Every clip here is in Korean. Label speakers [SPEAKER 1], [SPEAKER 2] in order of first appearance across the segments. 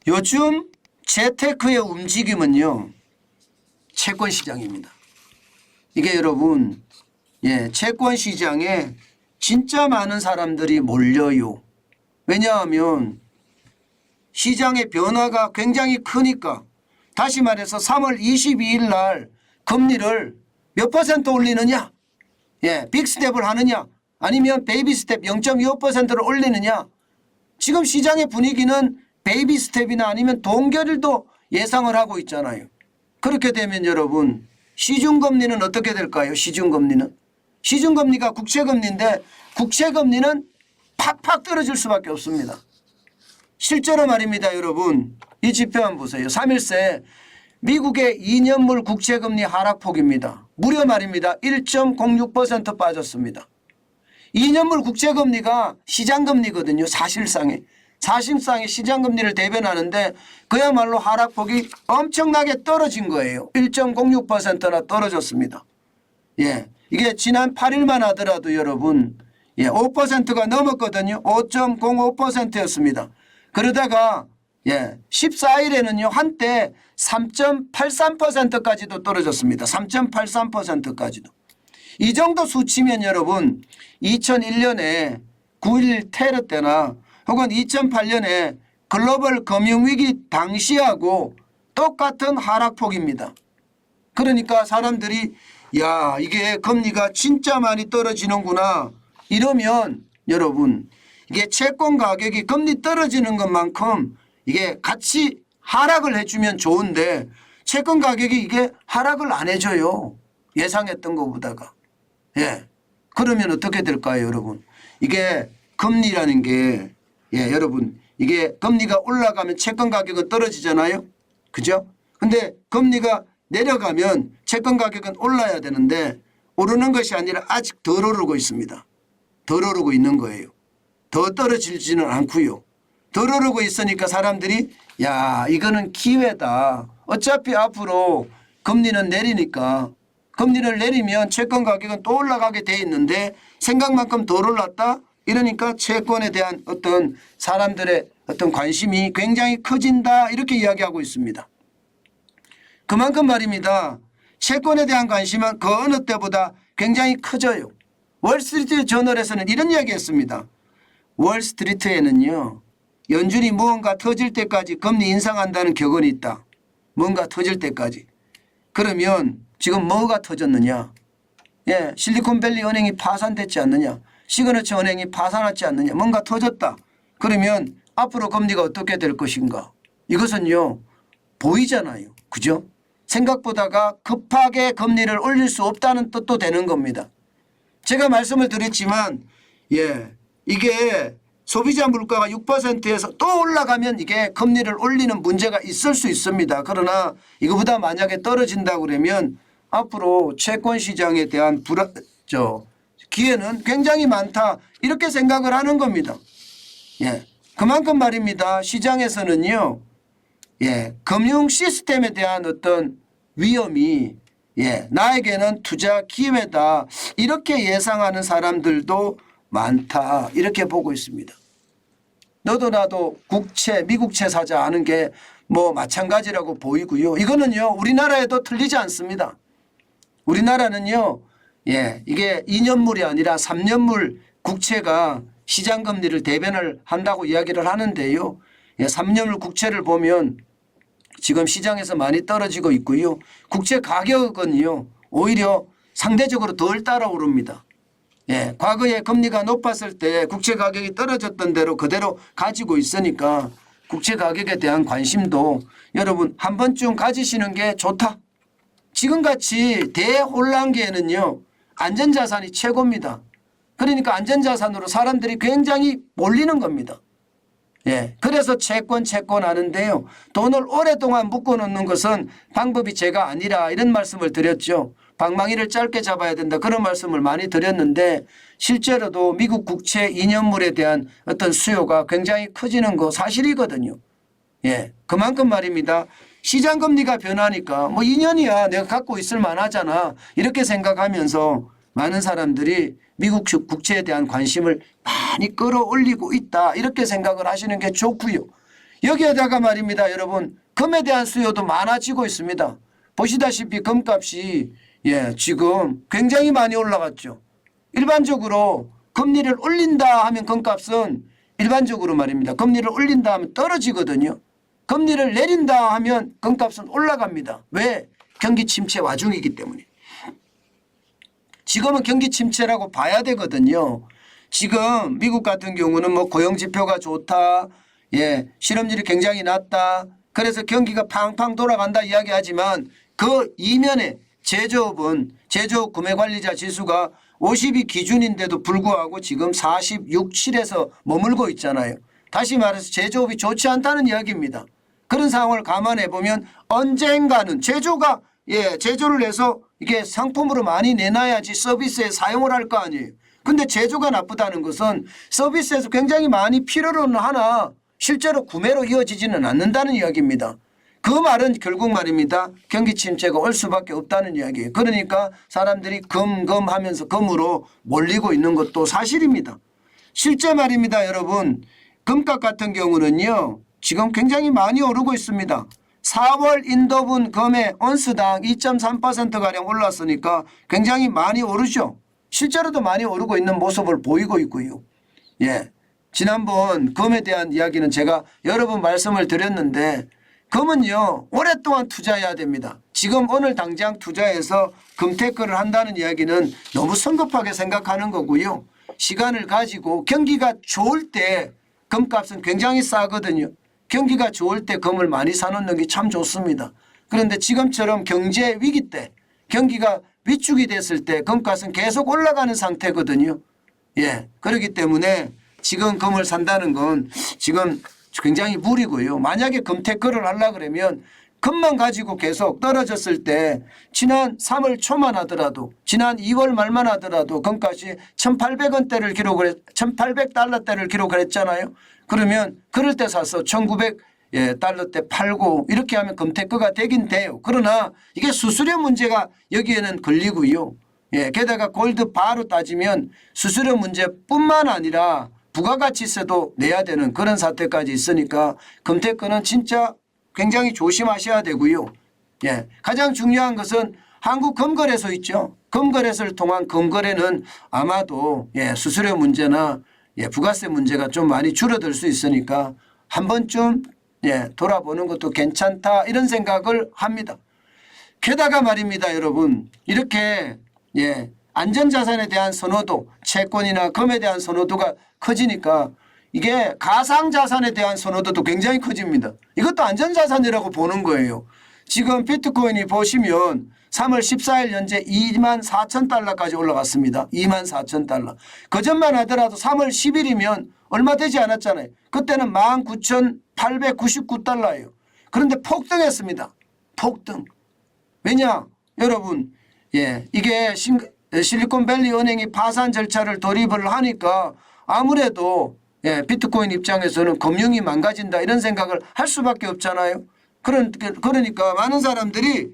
[SPEAKER 1] 요즘 재테크의 움직임은요, 채권 시장입니다. 이게 여러분, 채권 시장에 진짜 많은 사람들이 몰려요. 왜냐하면 시장의 변화가 굉장히 크니까. 다시 말해서 3월 22일 날 금리를 몇 퍼센트 올리느냐, 빅스텝을 하느냐, 아니면 베이비 스텝 0.25%를 올리느냐. 지금 시장의 분위기는 베이비 스텝이나 아니면 동결도 예상을 하고 있잖아요. 그렇게 되면 여러분, 시중금리는 어떻게 될까요? 시중금리는 시중금리가 국채금리인데 국채금리는 팍팍 떨어질 수밖에 없습니다. 실제로 말입니다. 여러분, 이 지표 한번 보세요. 3일새 미국의 2년물 국채금리 하락폭입니다. 무려 말입니다. 1.06% 빠졌습니다. 2년물 국채금리가 시장금리거든요. 사실상의 시장금리를 대변하는데 그야말로 하락폭이 엄청나게 떨어진 거예요. 1.06%나 떨어졌습니다. 이게 지난 8일만 하더라도 여러분 5%가 넘었거든요. 5.05%였습니다. 그러다가 14일에는요 한때 3.83%까지도 떨어졌습니다. 3.83%까지도. 이 정도 수치면 여러분 2001년에 9.11 테러 때나 혹은 2008년에 글로벌 금융위기 당시하고 똑같은 하락폭입니다. 그러니까 사람들이 야, 이게 금리가 진짜 많이 떨어지는구나 이러면 여러분, 이게 채권 가격이 금리 떨어지는 것만큼 이게 같이 하락을 해주면 좋은데 채권 가격이 이게 하락을 안 해줘요. 예상했던 것보다가. 그러면 어떻게 될까요, 여러분? 이게 금리라는 게 여러분, 이게 금리가 올라가면 채권 가격은 떨어지잖아요. 그죠? 근데 금리가 내려가면 채권 가격은 올라야 되는데 오르는 것이 아니라 아직 덜 오르고 있습니다. 덜 오르고 있는 거예요. 더 떨어지지는 않고요. 덜 오르고 있으니까 사람들이 야, 이거는 기회다. 어차피 앞으로 금리는 내리니까 금리를 내리면 채권 가격은 또 올라가게 돼 있는데 생각만큼 덜 올랐다? 이러니까 채권에 대한 어떤 사람들의 어떤 관심이 굉장히 커진다 이렇게 이야기하고 있습니다. 그만큼 말입니다. 채권에 대한 관심은 그 어느 때보다 굉장히 커져요. 월스트리트 저널에서는 이런 이야기했습니다. 월스트리트에는요. 연준이 무언가 터질 때까지 금리 인상한다는 격언이 있다. 뭔가 터질 때까지. 그러면 지금 뭐가 터졌느냐. 실리콘밸리 은행이 파산됐지 않느냐. 시그너처 은행이 파산하지 않느냐. 뭔가 터졌다. 그러면 앞으로 금리가 어떻게 될 것인가. 이것은요. 보이잖아요. 그죠? 생각보다가 급하게 금리를 올릴 수 없다는 뜻도 되는 겁니다. 제가 말씀을 드렸지만 이게 소비자 물가가 6%에서 또 올라가면 이게 금리를 올리는 문제가 있을 수 있습니다. 그러나 이거보다 만약에 떨어진다고 그러면 앞으로 채권 시장에 대한 기회는 굉장히 많다 이렇게 생각을 하는 겁니다. 그만큼 말입니다. 시장에서는요. 금융 시스템에 대한 어떤 위험이 나에게는 투자 기회다 이렇게 예상하는 사람들도 많다 이렇게 보고 있습니다. 너도 나도 국채 미국채 사자 하는 게 뭐 마찬가지라고 보이고요. 이거는요 우리나라에도 틀리지 않습니다. 우리나라는요 이게 2년물이 아니라 3년물 국채가 시장금리를 대변을 한다고 이야기를 하는데요. 3년물 국채를 보면 지금 시장에서 많이 떨어지고 있고요. 국채 가격은요 오히려 상대적으로 덜 따라오릅니다. 과거에 금리가 높았을 때 국채 가격이 떨어졌던 대로 그대로 가지고 있으니까 국채 가격에 대한 관심도 여러분 한 번쯤 가지시는 게 좋다. 지금같이 대혼란기에는요 안전자산이 최고입니다. 그러니까 안전자산으로 사람들이 굉장히 몰리는 겁니다. 그래서 채권 하는데요. 돈을 오랫동안 묶어놓는 것은 방법이 제가 아니라 이런 말씀을 드렸죠. 방망이를 짧게 잡아야 된다 그런 말씀을 많이 드렸는데 실제로도 미국 국채 2년물에 대한 어떤 수요가 굉장히 커지는 거 사실이거든요. 그만큼 말입니다. 시장금리가 변하니까 뭐 2년이야 내가 갖고 있을 만하잖아 이렇게 생각하면서 많은 사람들이 미국 국채에 대한 관심을 많이 끌어올리고 있다 이렇게 생각을 하시는 게 좋고요. 여기에다가 말입니다. 여러분 금에 대한 수요도 많아지고 있습니다. 보시다시피 금값이 지금 굉장히 많이 올라갔죠. 일반적으로 금리를 올린다 하면 금값은 일반적으로 말입니다. 금리를 올린다 하면 떨어지거든요. 금리를 내린다 하면 금값은 올라갑니다. 왜? 경기 침체 와중이기 때문에. 지금은 경기 침체라고 봐야 되거든요. 지금 미국 같은 경우는 뭐 고용지표가 좋다. 실업률이 굉장히 낮다. 그래서 경기가 팡팡 돌아간다 이야기하지만 그 이면에 제조업은 제조업 구매관리자 지수가 50이 기준인데도 불구하고 지금 46, 7에서 머물고 있잖아요. 다시 말해서 제조업이 좋지 않다는 이야기입니다. 그런 상황을 감안해 보면 언젠가는 제조를 해서 이게 상품으로 많이 내놔야지 서비스에 사용을 할 거 아니에요. 근데 제조가 나쁘다는 것은 서비스에서 굉장히 많이 필요로는 하나 실제로 구매로 이어지지는 않는다는 이야기입니다. 그 말은 결국 말입니다. 경기 침체가 올 수밖에 없다는 이야기예요. 그러니까 사람들이 금 하면서 금으로 몰리고 있는 것도 사실입니다. 실제 말입니다. 여러분 금값 같은 경우는요. 지금 굉장히 많이 오르고 있습니다. 4월 인도분 금의 온스당 2.3%가량 올랐으니까 굉장히 많이 오르죠. 실제로도 많이 오르고 있는 모습을 보이고 있고요. 지난번 금에 대한 이야기는 제가 여러 번 말씀을 드렸는데 금은요 오랫동안 투자해야 됩니다. 지금 오늘 당장 투자해서 금테크를 한다는 이야기는 너무 성급하게 생각하는 거고요. 시간을 가지고 경기가 좋을 때 금값은 굉장히 싸거든요. 경기가 좋을 때 금을 많이 사놓는 게 참 좋습니다. 그런데 지금처럼 경제 위기 때 경기가 위축이 됐을 때 금값은 계속 올라가는 상태거든요. 그렇기 때문에 지금 금을 산다는 건 지금 굉장히 무리고요. 만약에 금테크를 하려고 그러면 금만 가지고 계속 떨어졌을 때 지난 3월 초만 하더라도 지난 2월 말만 하더라도 금값이 1,800원대를 기록을 1,800달러대를 기록을 했잖아요. 그러면 그럴 때 사서 1,900달러대 팔고 이렇게 하면 금테크가 되긴 돼요. 그러나 이게 수수료 문제가 여기에는 걸리고요. 게다가 골드 바로 따지면 수수료 문제뿐만 아니라 부가가치세도 내야 되는 그런 사태까지 있으니까 금테크는 진짜 굉장히 조심하셔야 되고요. 가장 중요한 것은 한국금거래소 있죠. 금거래소를 통한 금거래는 아마도 수수료 문제나 부가세 문제가 좀 많이 줄어들 수 있으니까 한 번쯤 돌아보는 것도 괜찮다 이런 생각을 합니다. 게다가 말입니다. 여러분 이렇게 안전자산에 대한 선호도 채권이나 금에 대한 선호도가 커지니까 이게 가상자산에 대한 선호도도 굉장히 커집니다. 이것도 안전자산이라고 보는 거예요. 지금 비트코인이 보시면 3월 14일 현재 24,000달러까지 올라갔습니다. 24,000달러. 그전만 하더라도 3월 10일이면 얼마 되지 않았잖아요. 그때는 19,899달러예요. 그런데 폭등했습니다. 폭등. 왜냐? 여러분 이게 실리콘밸리 은행이 파산 절차를 돌입을 하니까 아무래도 비트코인 입장에서는 금융이 망가진다 이런 생각을 할 수밖에 없잖아요. 그러니까 많은 사람들이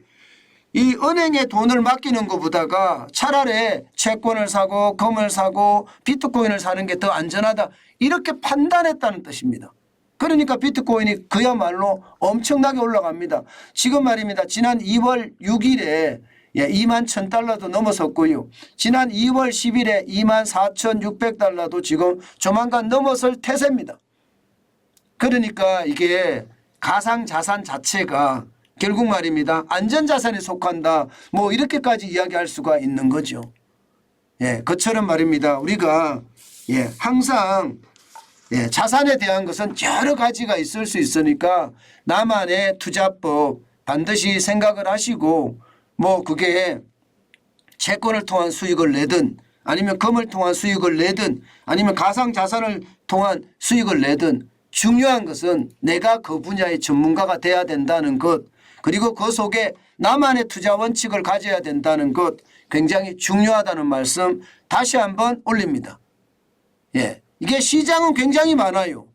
[SPEAKER 1] 이 은행에 돈을 맡기는 것보다가 차라리 채권을 사고 금을 사고 비트코인을 사는 게 더 안전하다 이렇게 판단했다는 뜻입니다. 그러니까 비트코인이 그야말로 엄청나게 올라갑니다. 지금 말입니다. 지난 2월 6일에 21,000달러도 넘어섰고요. 지난 2월 10일에 24,600달러도 지금 조만간 넘어설 태세입니다. 그러니까 이게 가상자산 자체가 결국 말입니다. 안전자산에 속한다. 뭐 이렇게까지 이야기할 수가 있는 거죠. 그처럼 말입니다. 우리가 항상 자산에 대한 것은 여러 가지가 있을 수 있으니까 나만의 투자법 반드시 생각을 하시고 뭐 그게 채권을 통한 수익을 내든 아니면 금을 통한 수익을 내든 아니면 가상자산을 통한 수익을 내든 중요한 것은 내가 그 분야의 전문가가 돼야 된다는 것 그리고 그 속에 나만의 투자 원칙을 가져야 된다는 것 굉장히 중요하다는 말씀 다시 한번 올립니다. 이게 시장은 굉장히 많아요.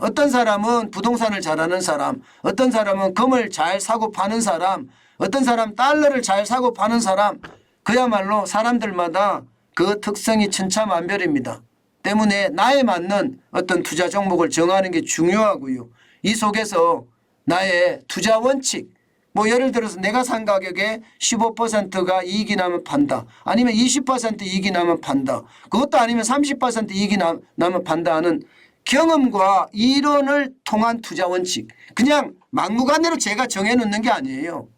[SPEAKER 1] 어떤 사람은 부동산을 잘하는 사람, 어떤 사람은 금을 잘 사고 파는 사람, 어떤 사람 달러를 잘 사고 파는 사람 그야말로 사람들마다 그 특성이 천차만별입니다. 때문에 나에 맞는 어떤 투자 종목을 정하는 게 중요하고요. 이 속에서 나의 투자 원칙, 뭐 예를 들어서 내가 산 가격에 15%가 이익이 나면 판다. 아니면 20% 이익이 나면 판다. 그것도 아니면 30% 이익이 나면 판다 하는 경험과 이론을 통한 투자 원칙. 그냥 막무가내로 제가 정해놓는 게 아니에요.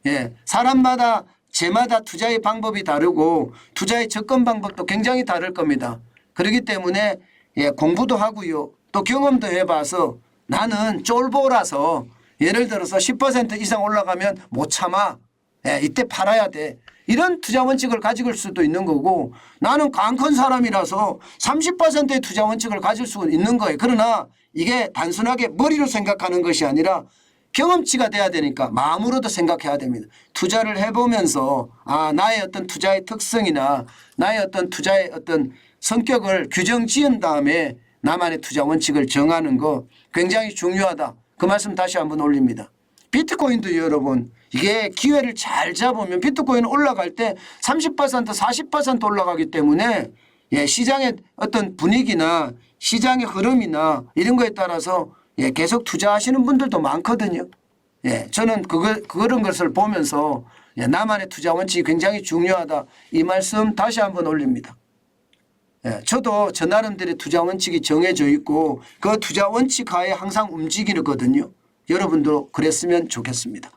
[SPEAKER 1] 예, 사람마다 제마다 투자의 방법이 다르고 투자의 접근 방법도 굉장히 다를 겁니다. 그렇기 때문에 예, 공부도 하고요. 또 경험도 해봐서 나는 쫄보라서 예를 들어서 10% 이상 올라가면 못 참아. 예, 이때 팔아야 돼. 이런 투자 원칙을 가질 수도 있는 거고 나는 강큰 사람이라서 30%의 투자 원칙을 가질 수 있는 거예요. 그러나 이게 단순하게 머리로 생각하는 것이 아니라 경험치가 돼야 되니까 마음으로도 생각해야 됩니다. 투자를 해보면서 나의 어떤 투자의 특성이나 나의 어떤 투자의 어떤 성격을 규정 지은 다음에 나만의 투자 원칙을 정하는 거 굉장히 중요하다. 그 말씀 다시 한번 올립니다. 비트코인도 여러분 이게 기회를 잘 잡으면 비트코인 올라갈 때 30% 40% 올라가기 때문에 예, 시장의 어떤 분위기나 시장의 흐름이나 이런 거에 따라서 예, 계속 투자하시는 분들도 많거든요. 예, 저는 그런 것을 보면서 예, 나만의 투자 원칙이 굉장히 중요하다. 이 말씀 다시 한번 올립니다. 예, 저도 저 나름대로 투자 원칙이 정해져 있고 그 투자 원칙 하에 항상 움직이거든요. 여러분도 그랬으면 좋겠습니다.